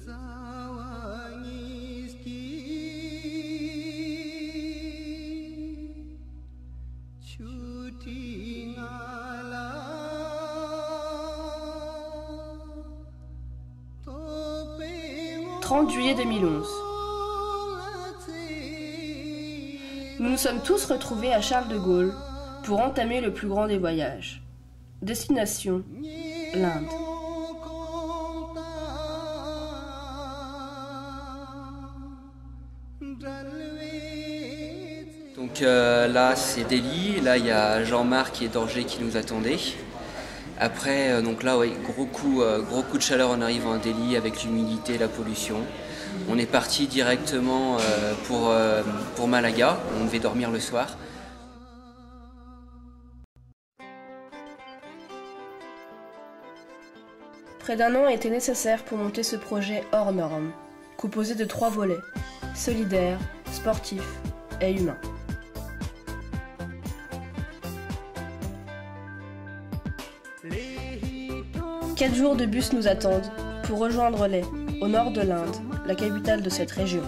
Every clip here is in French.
« 30 juillet 2011. Nous nous sommes tous retrouvés à Charles de Gaulle pour entamer le plus grand des voyages. Destination, l'Inde. Donc là c'est Delhi, là il y a Jean-Marc et Dorgé qui nous attendaient. Après, donc là, ouais, gros coup de chaleur en arrivant à Delhi avec l'humidité et la pollution. On est parti directement pour Malaga, on devait dormir le soir. Près d'un an a été nécessaire pour monter ce projet hors norme, composé de 3 volets, solidaire, sportif et humain. 4 jours de bus nous attendent pour rejoindre Leh, au nord de l'Inde, la capitale de cette région.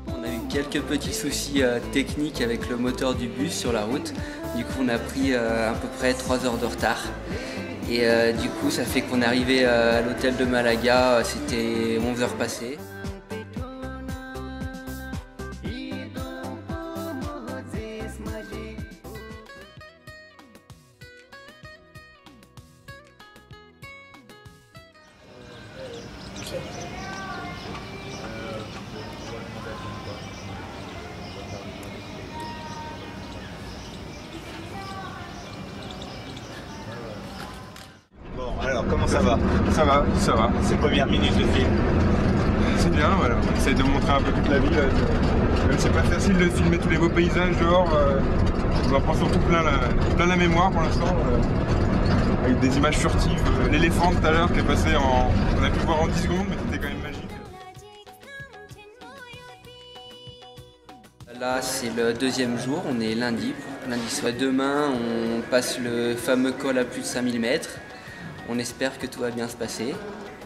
On a eu quelques petits soucis techniques avec le moteur du bus sur la route. Du coup, on a pris à peu près 3 heures de retard. Et du coup, ça fait qu'on est arrivé à l'hôtel de Malaga, c'était 11 heures passées. Bon, alors comment ça va? Ça va. Ces premières minutes de film. C'est bien, voilà. On essaie de montrer un peu toute la ville. C'est pas facile de filmer tous les beaux paysages dehors. On en prend surtout plein la mémoire pour l'instant. Avec des images furtives. L'éléphant tout à l'heure qui est passé on a pu le voir en 10 secondes, mais c'était quand même magique. Là, c'est le 2e jour, on est lundi soir. Demain, on passe le fameux col à plus de 5000 mètres. On espère que tout va bien se passer.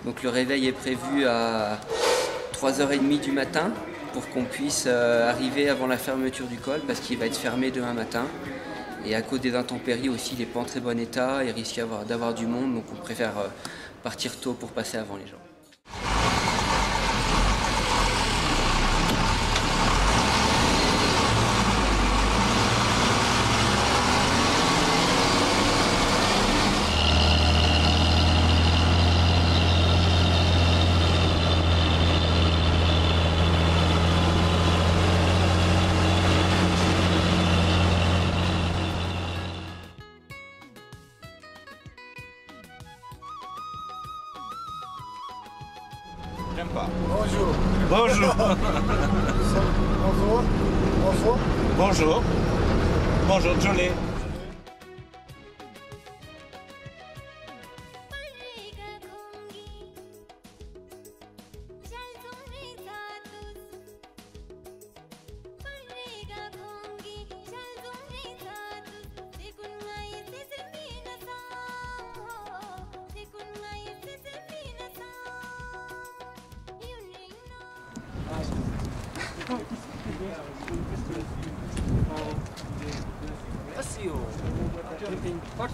Donc le réveil est prévu à 3h30 du matin pour qu'on puisse arriver avant la fermeture du col parce qu'il va être fermé demain matin. Et à cause des intempéries aussi, il n'est pas en très bon état, il risque d'avoir du monde, donc on préfère partir tôt pour passer avant les gens. J'aime pas. Bonjour. Bonjour. Bonjour. Bonjour. Bonjour. Bonjour, Johnny.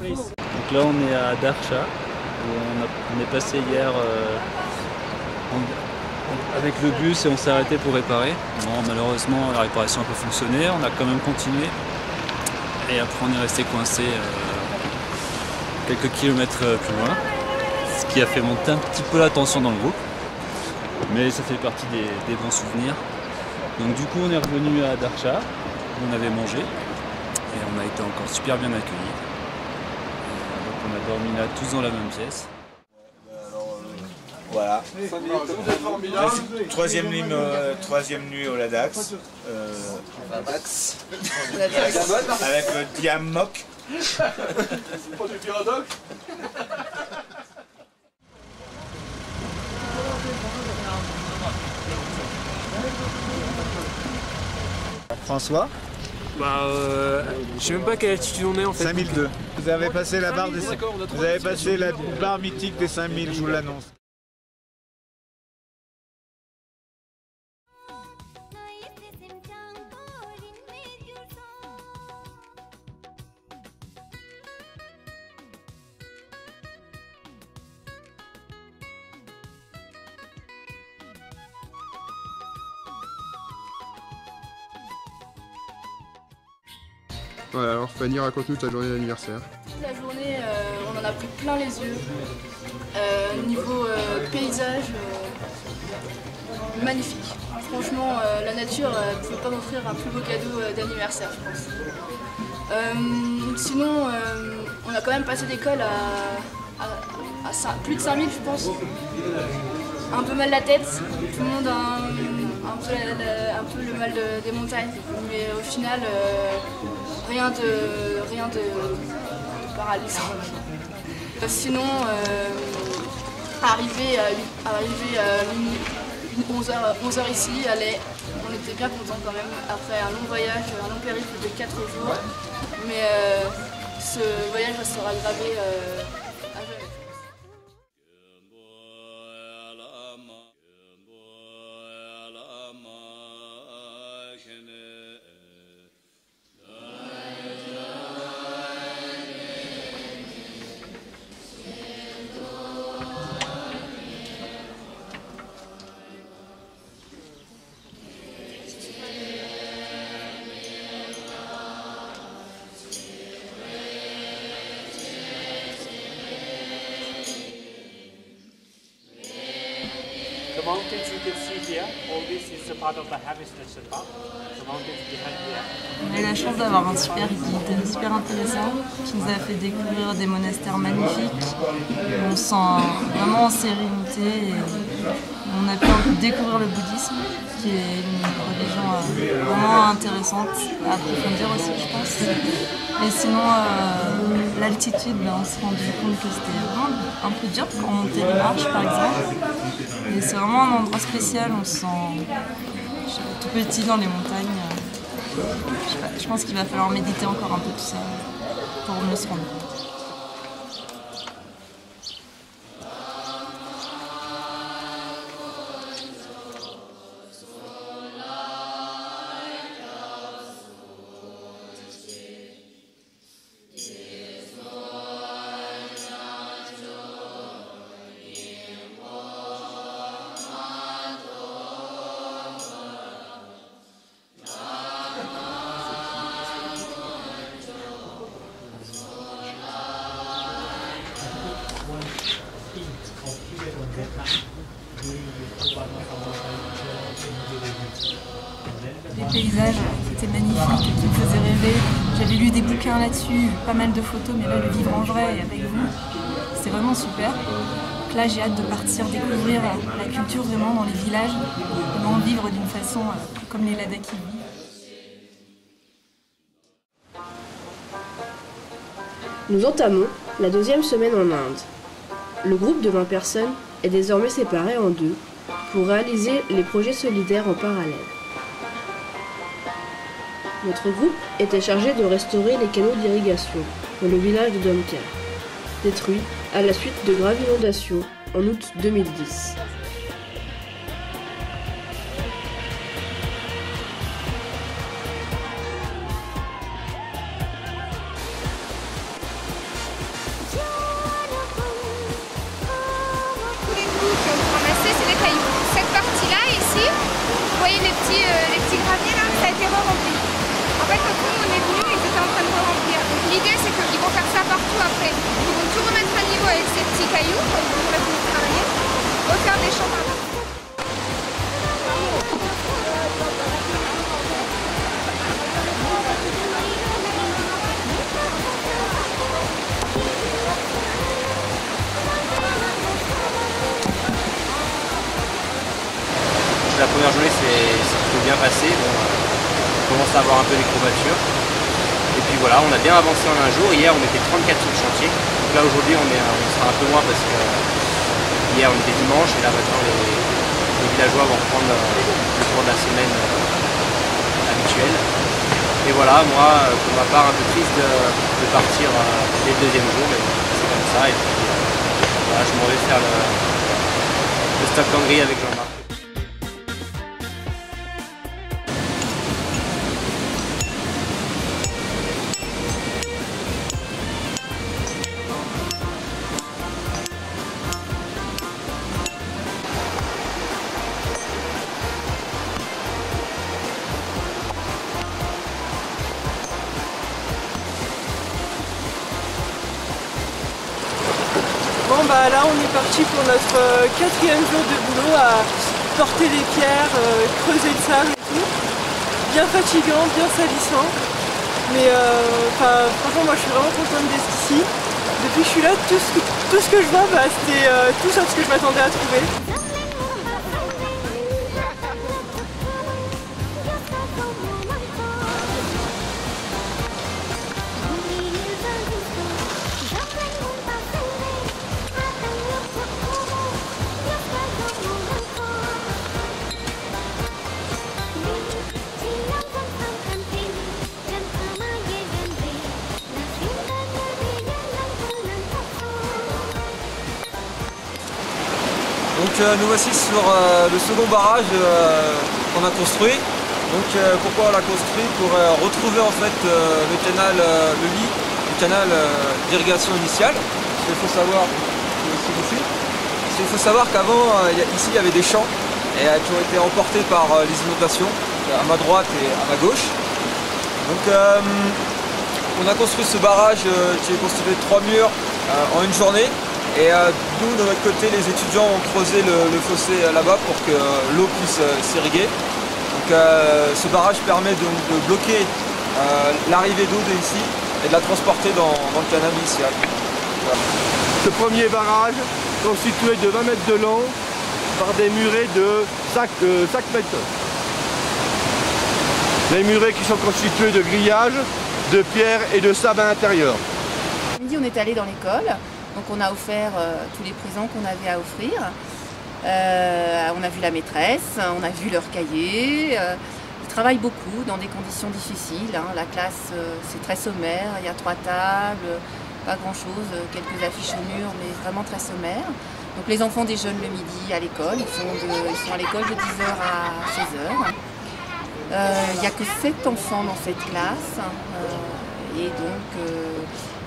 Donc là on est à Darsha, où on est passé hier avec le bus et on s'est arrêté pour réparer. Bon, malheureusement la réparation a pas fonctionné, on a quand même continué et après on est resté coincé quelques kilomètres plus loin, ce qui a fait monter un petit peu la tension dans le groupe, mais ça fait partie des bons souvenirs. Donc du coup on est revenu à Darsha, où on avait mangé et on a été encore super bien accueillis. On a dormi là tous dans la même pièce. Voilà. Troisième nuit au Ladax. Avec le Diamok. François. Je sais même pas à quelle altitude on est en fait. 5002. Vous avez passé la barre vous avez passé la barre mythique des 5000, je vous l'annonce. Voilà, alors Fanny, raconte-nous ta journée d'anniversaire. Toute la journée, on en a pris plein les yeux. Niveau paysage, magnifique. Franchement, la nature ne pouvait pas m'offrir un plus beau cadeau d'anniversaire, je pense. Sinon, on a quand même passé d'école à plus de 5000, je pense. Un peu mal la tête, tout le monde a un peu le mal des montagnes, mais au final, rien de paralysant. Sinon, arrivé à 11h ici, on était bien contents quand même, après un long voyage, un long périple de 4 jours. Mais ce voyage restera gravé à jamais. The mountains you can see here, all this is a part of the Havis National Park. The mountains behind here. On a eu la chance d'avoir un super guide, super intéressant, qui nous a fait découvrir des monastères magnifiques. On se sent vraiment en sérénité et on a pu découvrir le bouddhisme, qui est une religion vraiment intéressante à approfondir aussi, je pense. Et sinon, l'altitude, on s'est rendu compte que c'était vraiment un peu dur pour monter les marches, par exemple. Et c'est vraiment un endroit spécial, on se sent tout petit dans les montagnes. Je sais pas, je pense qu'il va falloir méditer encore un peu tout ça pour mieux se rendre compte. Les paysages étaient magnifiques, qui me faisaient rêver. J'avais lu des bouquins là-dessus, pas mal de photos, mais là, le vivre en vrai et avec vous, c'est vraiment super. Donc là, j'ai hâte de partir découvrir la culture vraiment dans les villages, vraiment vivre d'une façon comme les Ladakhi vivent. Nous entamons la 2e semaine en Inde. Le groupe de 20 personnes est désormais séparé en deux pour réaliser les projets solidaires en parallèle. Notre groupe était chargé de restaurer les canaux d'irrigation dans le village de Domkar, détruit à la suite de graves inondations en août 2010. Vous voyez les petits graviers là, ça a été re-rempli. En fait, quand nous on est venu, ils étaient en train de re-remplir. Donc l'idée c'est qu'ils vont faire ça partout après. Ils vont tout remettre à niveau avec ces petits cailloux, comme on l'a voulu travailler, refaire des champs par-là. La première journée s'est plutôt bien passé, on commence à avoir un peu des courbatures. Et puis voilà, on a bien avancé en un jour. Hier on était 34 sur le chantier. Donc là aujourd'hui on sera un peu moins parce que hier on était dimanche et là maintenant les villageois vont reprendre le cours de la semaine habituelle. Et Et voilà, moi, pour ma part, un peu triste de partir dès le deuxième jour, mais c'est comme ça. Et puis voilà, je m'en vais faire le stop Kangri avec Jean-Marc. Bon bah là on est parti pour notre 4e jour de boulot à porter les pierres, creuser le sable et tout. Bien fatigant, bien salissant. Mais franchement moi je suis vraiment contente d'être ici. Depuis que je suis là, tout ce que je vois, c'était tout sauf ce que je m'attendais à trouver. Donc nous voici sur le second barrage qu'on a construit. Donc pourquoi on l'a construit? Pour retrouver en fait le canal, le lit du canal d'irrigation initiale. Il faut savoir, qu'avant ici il y avait des champs qui ont été emportés par les inondations à ma droite et à ma gauche. Donc on a construit ce barrage qui est constitué de 3 murs en une journée. Et nous, de notre côté, les étudiants ont creusé le fossé là-bas pour que l'eau puisse s'irriguer. Donc ce barrage permet donc de bloquer l'arrivée d'eau d'ici et de la transporter dans le canal initial. Voilà. Ce premier barrage, constitué de 20 mètres de long par des murets de 5 mètres. Les murets qui sont constitués de grillages, de pierres et de sable à l'intérieur. Midi, on est allé dans l'école. Donc on a offert tous les présents qu'on avait à offrir. On a vu la maîtresse, on a vu leurs cahiers. Ils travaillent beaucoup dans des conditions difficiles. La classe, c'est très sommaire. Il y a 3 tables, pas grand-chose, quelques affiches au mur, mais vraiment très sommaire. Donc les enfants déjeunent le midi à l'école. Ils sont à l'école de 10h à 16h. Il n'y a que 7 enfants dans cette classe. Et donc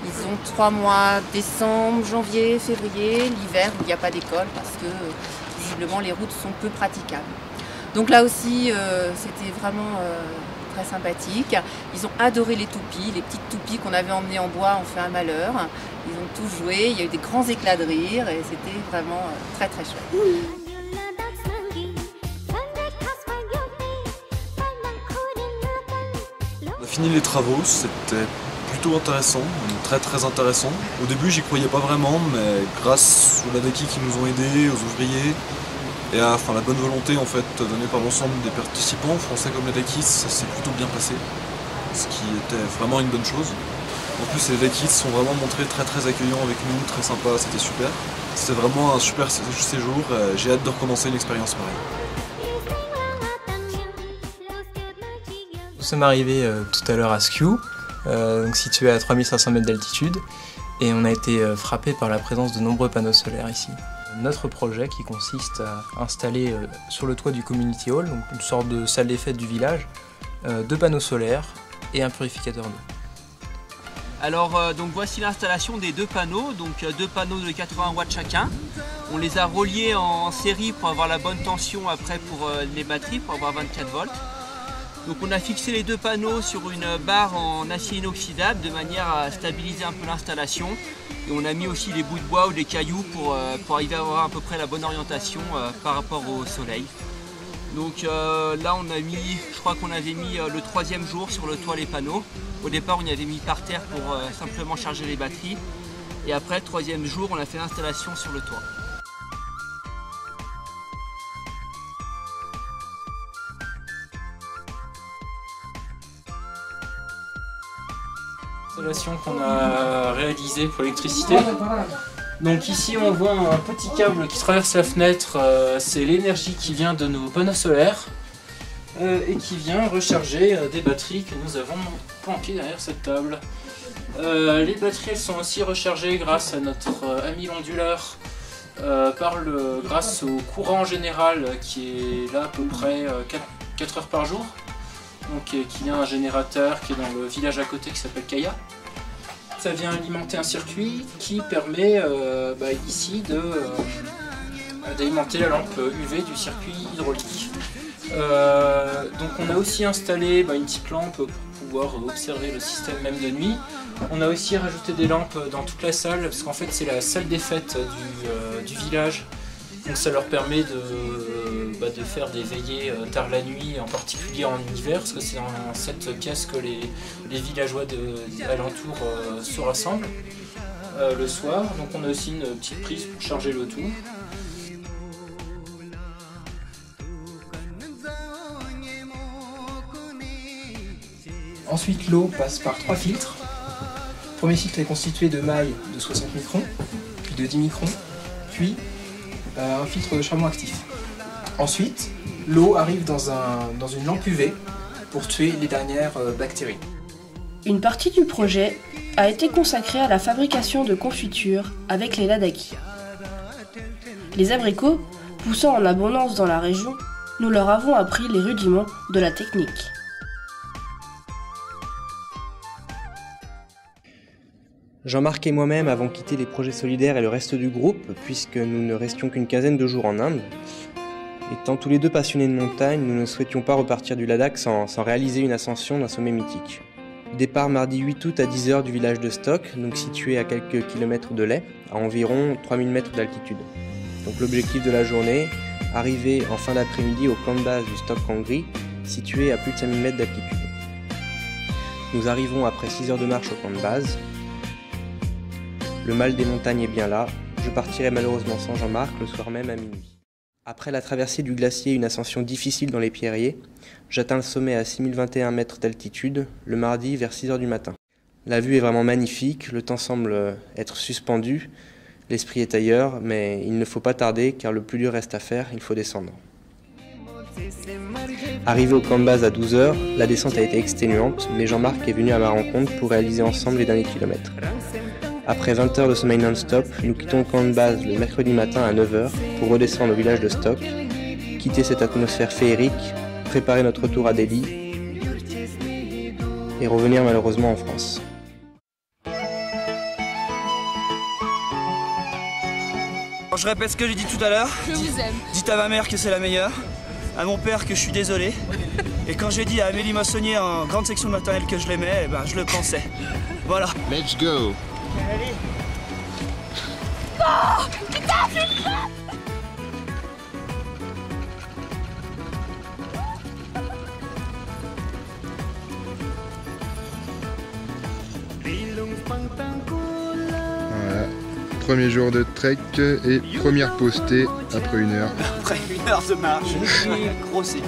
ils ont 3 mois, décembre, janvier, février, l'hiver où il n'y a pas d'école parce que visiblement les routes sont peu praticables. Donc là aussi c'était vraiment très sympathique. Ils ont adoré les toupies, les petites toupies qu'on avait emmenées en bois ont fait un malheur. Ils ont tous joué, il y a eu des grands éclats de rire et c'était vraiment très très chouette. On a fini les travaux, c'était plutôt intéressant, très intéressant. Au début j'y croyais pas vraiment, mais grâce aux Ladakis qui nous ont aidés, aux ouvriers, et à la bonne volonté en fait donnée par l'ensemble des participants, français comme Ladakis, ça s'est plutôt bien passé. Ce qui était vraiment une bonne chose. En plus les Ladakis sont vraiment montrés très accueillants avec nous, très sympas, c'était super. C'était vraiment un super séjour, j'ai hâte de recommencer une expérience pareille. Nous sommes arrivés tout à l'heure à Skiu, donc situé à 3500 mètres d'altitude, et on a été frappé par la présence de nombreux panneaux solaires ici. Notre projet qui consiste à installer sur le toit du Community Hall, donc une sorte de salle des fêtes du village, 2 panneaux solaires et un purificateur d'eau. Alors donc voici l'installation des 2 panneaux, donc 2 panneaux de 80 watts chacun. On les a reliés en série pour avoir la bonne tension après pour les batteries, pour avoir 24 volts. Donc on a fixé les 2 panneaux sur une barre en acier inoxydable de manière à stabiliser un peu l'installation. Et on a mis aussi des bouts de bois ou des cailloux pour arriver à avoir à peu près la bonne orientation par rapport au soleil. Donc là on a mis, je crois qu'on avait mis le 3e jour sur le toit les panneaux. Au départ on y avait mis par terre pour simplement charger les batteries. Et après le 3e jour on a fait l'installation sur le toit. L'installation qu'on a réalisée pour l'électricité. Donc ici on voit un petit câble qui traverse la fenêtre, c'est l'énergie qui vient de nos panneaux solaires. et qui vient recharger des batteries que nous avons planquées derrière cette table. Les batteries elles sont aussi rechargées grâce à notre ami l'onduleur, grâce au courant général qui est là à peu près 4 heures par jour. Donc qui vient un générateur qui est dans le village à côté qui s'appelle Kaya. Ça vient alimenter un circuit qui permet ici d'alimenter la lampe UV du circuit hydraulique. Donc on a aussi installé une petite lampe pour pouvoir observer le système même de nuit. On a aussi rajouté des lampes dans toute la salle parce qu'en fait c'est la salle des fêtes du village. Donc ça leur permet de faire des veillées tard la nuit, en particulier en hiver, parce que c'est dans cette pièce que les villageois alentours se rassemblent le soir. Donc on a aussi une petite prise pour charger le tout. Ensuite l'eau passe par 3 filtres. Le premier filtre est constitué de mailles de 60 microns, puis de 10 microns, puis un filtre de charbon actif. Ensuite, l'eau arrive dans une lampe UV pour tuer les dernières bactéries. Une partie du projet a été consacrée à la fabrication de confitures avec les ladaki. Les abricots, poussant en abondance dans la région, nous leur avons appris les rudiments de la technique. Jean-Marc et moi-même avons quitté les projets solidaires et le reste du groupe, puisque nous ne restions qu'une quinzaine de jours en Inde. Étant tous les deux passionnés de montagne, nous ne souhaitions pas repartir du Ladakh sans réaliser une ascension d'un sommet mythique. Départ mardi 8 août à 10 h du village de Stok, donc situé à quelques kilomètres de Leh, à environ 3000 mètres d'altitude. Donc l'objectif de la journée, arriver en fin d'après-midi au camp de base du Stok Kangri, situé à plus de 5000 mètres d'altitude. Nous arrivons après 6 heures de marche au camp de base. Le mal des montagnes est bien là, je partirai malheureusement sans Jean-Marc le soir même à minuit. Après la traversée du glacier et une ascension difficile dans les pierriers, j'atteins le sommet à 6021 mètres d'altitude, le mardi vers 6 h du matin. La vue est vraiment magnifique, le temps semble être suspendu, l'esprit est ailleurs, mais il ne faut pas tarder car le plus dur reste à faire, il faut descendre. Arrivé au camp de base à 12 h, la descente a été exténuante, mais Jean-Marc est venu à ma rencontre pour réaliser ensemble les derniers kilomètres. Après 20 heures de sommeil non-stop, nous quittons le camp de base le mercredi matin à 9 h pour redescendre au village de Stok, quitter cette atmosphère féerique, préparer notre retour à Delhi et revenir malheureusement en France. Je répète ce que j'ai dit tout à l'heure. Je vous aime. Dites à ma mère que c'est la meilleure, à mon père que je suis désolé. Et quand j'ai dit à Amélie Massonnier en grande section de maternelle que je l'aimais, je le pensais. Voilà. Let's go. Oh, putain, je suis là. Voilà. Premier jour de trek et première postée après 1 heure. Après 1 heure de marche, grosse équipe,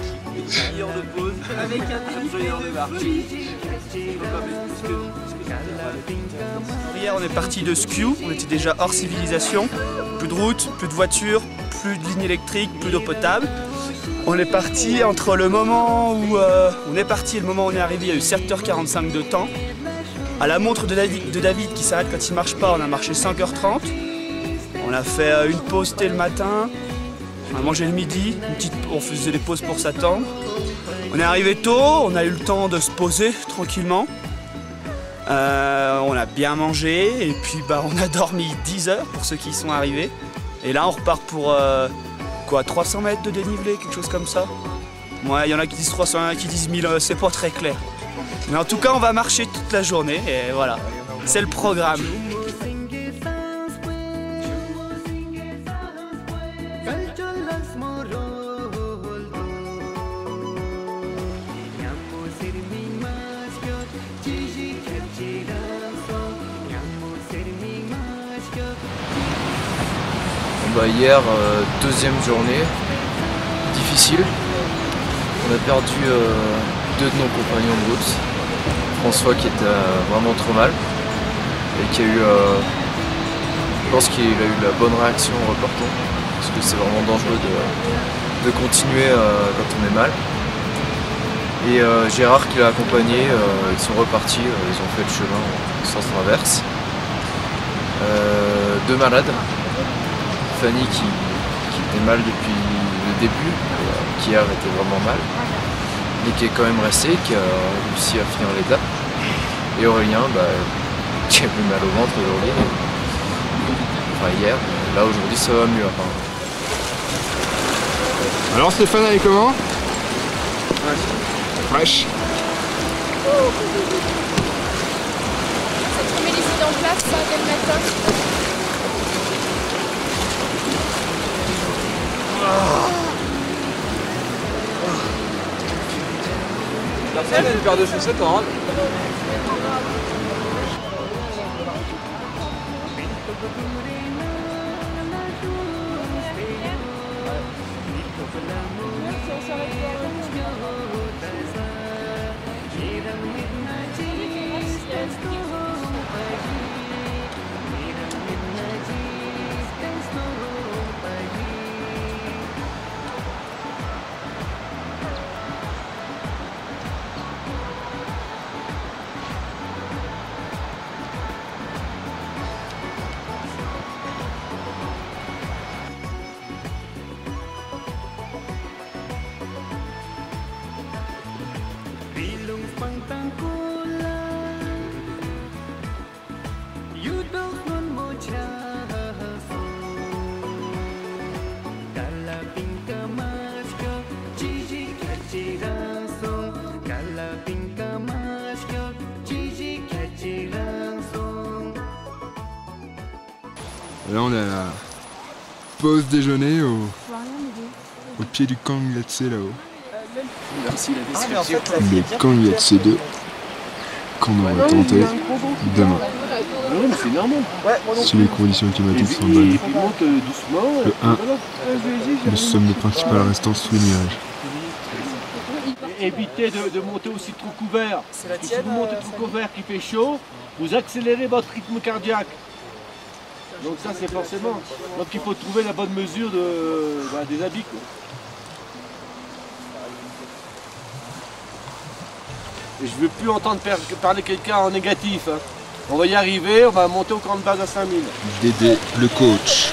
1 heure de pause, avec un 1 heure de marche. Hier on est parti de Skew, on était déjà hors civilisation, plus de route, plus de voitures, plus de lignes électriques, plus d'eau potable. On est parti entre le moment où on est parti et le moment où on est arrivé, il y a eu 7 h 45 de temps. À la montre de David qui s'arrête quand il marche pas, on a marché 5 h 30. On a fait une pause thé le matin, on a mangé le midi, on faisait des pauses pour s'attendre. On est arrivé tôt, on a eu le temps de se poser tranquillement. On a bien mangé et puis on a dormi 10 heures pour ceux qui sont arrivés. Et là on repart pour 300 mètres de dénivelé, quelque chose comme ça. Ouais, il y en a qui disent 300, il y en a qui disent 1000, c'est pas très clair. Mais en tout cas on va marcher toute la journée et voilà, c'est le programme. Hier, deuxième journée, difficile. On a perdu 2 de nos compagnons de route. François qui était vraiment trop mal et qui a eu, je pense qu'il a eu la bonne réaction en repartant parce que c'est vraiment dangereux de continuer quand on est mal. Et Gérard qui l'a accompagné, ils sont repartis, ils ont fait le chemin en sens inverse. 2 malades, Fanny qui était mal depuis le début, qui hier était vraiment mal, mais qui est quand même resté, qui a réussi à finir l'étape. Et Aurélien qui a plus mal au ventre aujourd'hui, enfin hier, là aujourd'hui ça va mieux apparemment. Alors Stéphane, elle est comment? Fraîche. Ça te remet les idées en place, ça, dès le matin. Personne a une paire de chaussettes en rade. Là on est à la pause déjeuner au pied du Kang Yat-se là-haut. Le Kang Yat-se 2 qu'on aurait tenté demain. Si les conditions climatiques sont bonnes. Le 1, le sommet principal restant sous les nuages. Évitez de monter aussi trop couvert. Si vous montez trop couvert qui fait chaud, vous accélérez votre rythme cardiaque. Donc ça c'est forcément. Donc il faut trouver la bonne mesure des habits. Quoi. Et je ne veux plus entendre parler quelqu'un en négatif. Hein. On va y arriver, on va monter au camp de base à 5000. Dédé, le coach.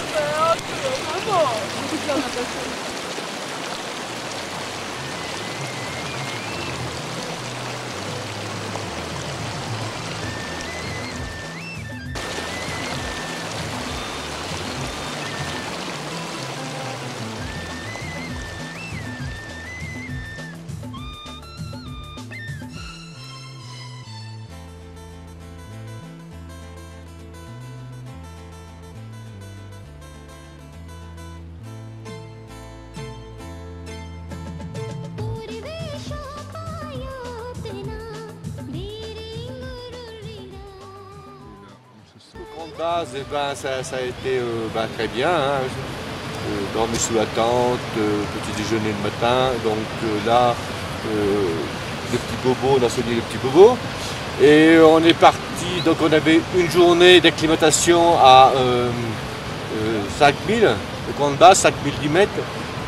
Base, ça a été très bien. Hein. Dormi sous la tente, petit déjeuner le matin. Donc là, le petit bobo, on a soigné le petit bobo. Et on est parti, donc on avait une journée d'acclimatation à 5000, le camp de base, 5010 mètres,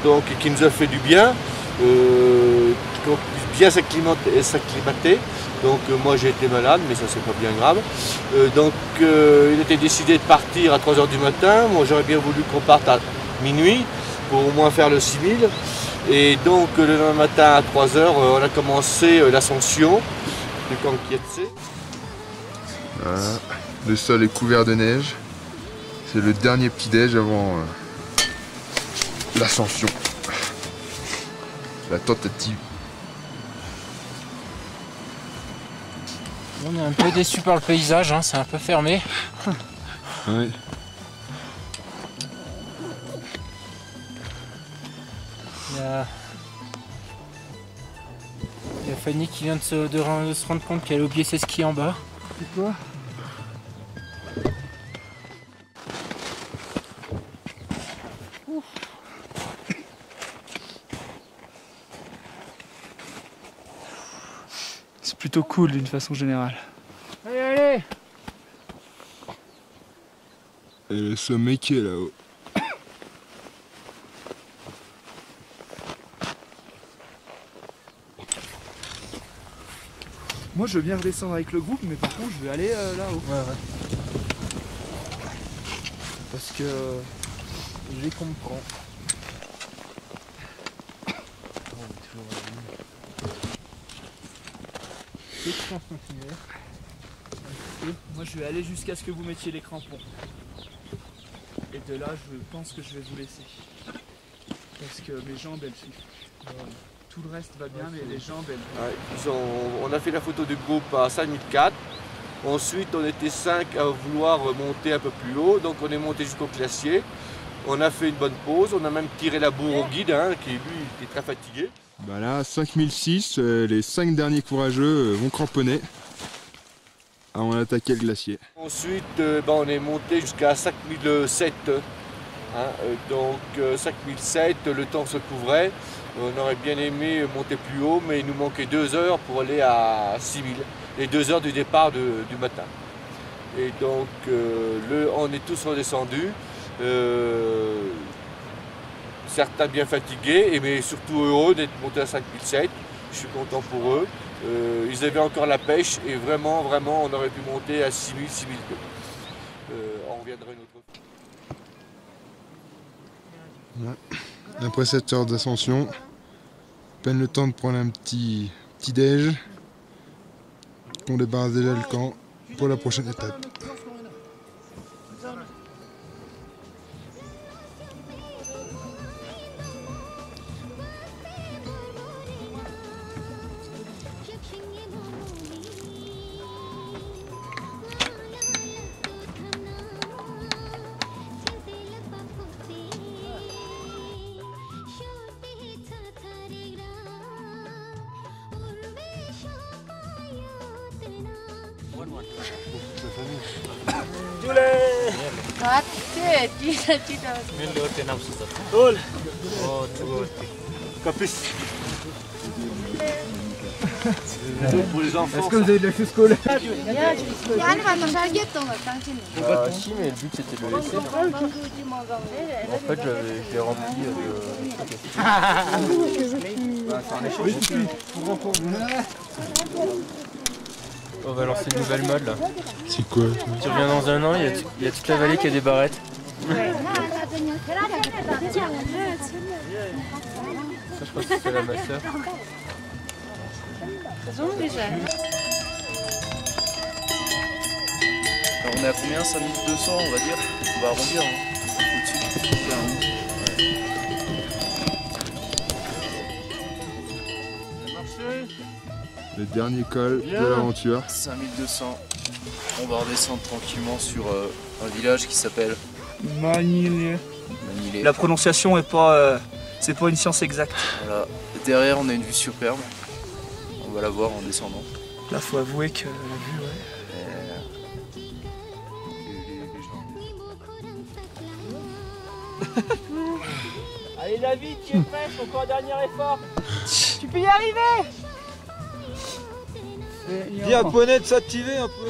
donc qui nous a fait du bien, qu'on puisse bien s'acclimater. Donc moi j'ai été malade, mais ça c'est pas bien grave. Donc il était décidé de partir à 3 h du matin. Moi j'aurais bien voulu qu'on parte à minuit pour au moins faire le 6000. Et donc le lendemain matin à 3 h, on a commencé l'ascension du Kang Yat-se. Voilà. Le sol est couvert de neige. C'est le dernier petit déj avant l'ascension. La tentative. On est un peu déçu par le paysage, hein, c'est un peu fermé. Ouais. Il y a Fanny qui vient de se rendre compte qu'elle a oublié ses skis en bas. C'est quoi? C'est plutôt cool d'une façon générale. Allez, allez! Et le sommet qui est là-haut. Moi je veux bien redescendre avec le groupe, mais par contre je vais aller là-haut. Ouais. Parce que je comprends. Moi je vais aller jusqu'à ce que vous mettiez les crampons. Et de là je pense que je vais vous laisser. Parce que mes jambes elles suivent. Tout le reste va bien, mais les jambes elles... Ouais, on a fait la photo du groupe à 5004. Ensuite on était 5 à vouloir monter un peu plus haut, donc on est monté jusqu'au glacier. On a fait une bonne pause, on a même tiré la bourre au guide, qui lui était très fatigué. Bah là, 5006, les 5 derniers courageux vont cramponner. On a attaqué le glacier. Ensuite, on est monté jusqu'à 5007. Donc 5007, le temps se couvrait. On aurait bien aimé monter plus haut, mais il nous manquait 2 heures pour aller à 6000. Les 2 heures du départ du matin. Et donc on est tous redescendus. Certains bien fatigués, mais surtout heureux d'être montés à 5007. Je suis content pour eux. Ils avaient encore la pêche et vraiment, on aurait pu monter à 6000, 6002. On reviendrait une autre fois. Ouais. Après 7 heures d'ascension, peine le temps de prendre un petit déj. On débarrasse déjà le camp pour la prochaine étape. Pour les enfants. Est-ce que vous avez de la chose scolaire? Si, mais le but c'était de le laisser. En fait, je l'ai rempli de... On va lancer une nouvelle mode là. C'est quoi? Tu reviens dans un an, il y a toute la vallée qui a des barrettes. Ça, je crois que c'est la masseur. Alors on est à combien? 5200 on va dire. On va arrondir au-dessus. Le dernier col de l'aventure. 5200. On va redescendre tranquillement sur un village qui s'appelle Manilé. Manilé. La prononciation est pas... c'est pas une science exacte. Voilà. Derrière on a une vue superbe. On va la voir en descendant. Là faut avouer que la vue, ouais. Allez David, tu es prêt, encore un dernier effort. Tu peux y arriver. Dis à Poney de s'activer un peu.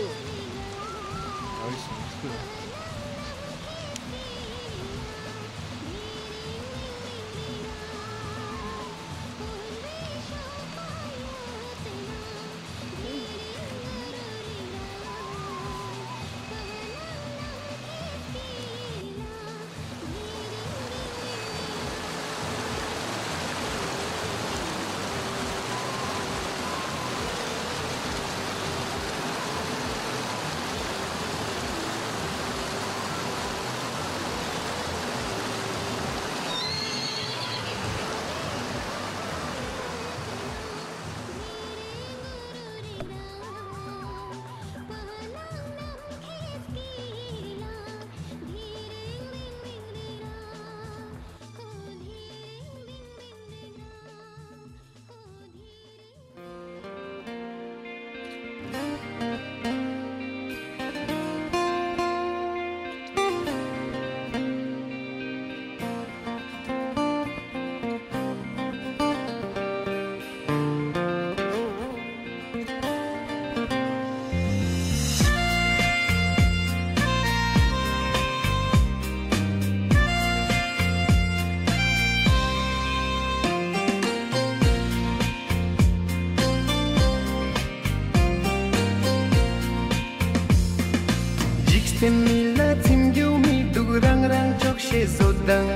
Jixtemila timgyumi durangrang chokshe zodang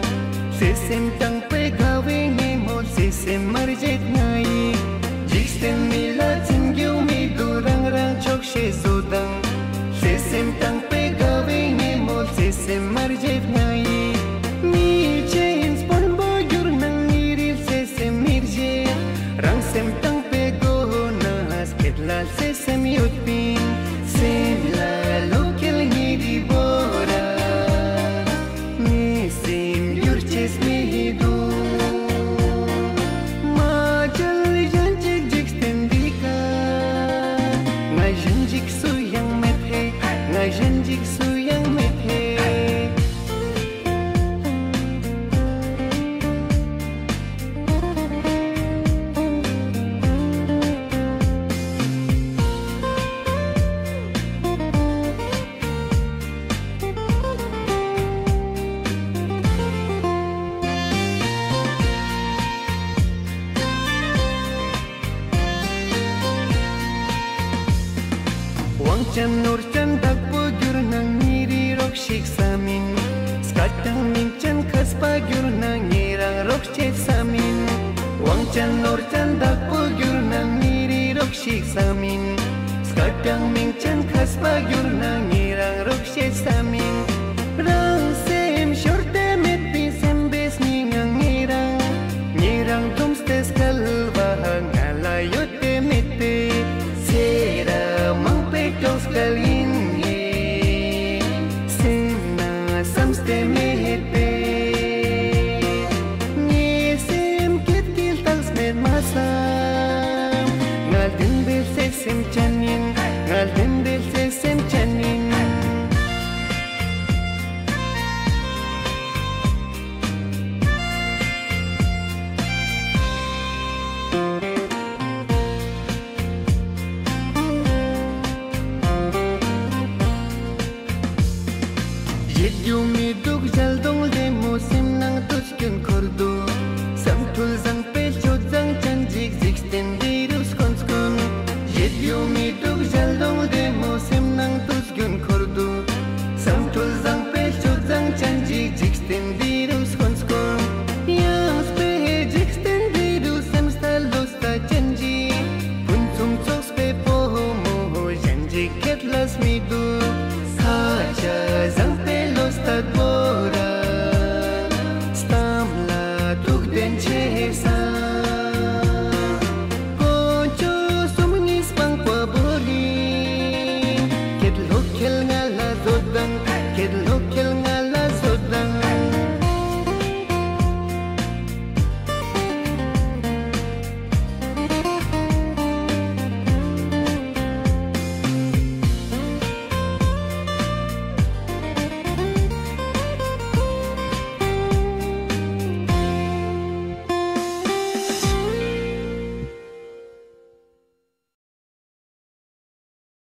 Sesem tang pe gawe nemo sesem marjet ngai Jixtemila timgyumi durangrang chokshe zodang Sesem tang pe gawe nemo sesem marjet ngai Mirje inspon boyur nang miril sesem mirje Rang sem tang pe go nas ketla sesem yutpin Semla lokel ngidi bora Nisim yurches mehidu Majal janjik jikstendika Ngai janjik suyang methe Ngai janjik suyang methe Chan nur chan dak gyur nang niri rok shik samin Skatang min chan khaspa gyur nang nirang rok chet samin Wang chan nur chan dak gyur nang niri rok shik samin Skatang min chan khaspa gyur nang nirang rok chet samin Rang sem shorte met pi sem bes ningang nirang Nirang tumstes kalva ngalayote mette Sera mang pekos kalingi Sena samste mehete Ngesem ketil tals med masam Ngal dimbel sesem chanin Ngal dimbel sesem chanin Yumi duk jaldong le musim nang tuchkin kordu Samtul zang pechot zang chanjik ziksten virus konskun Yumi duk jaldong le musim nang tuchkin kordu Samtul zang pechot zang chanjik ziksten virus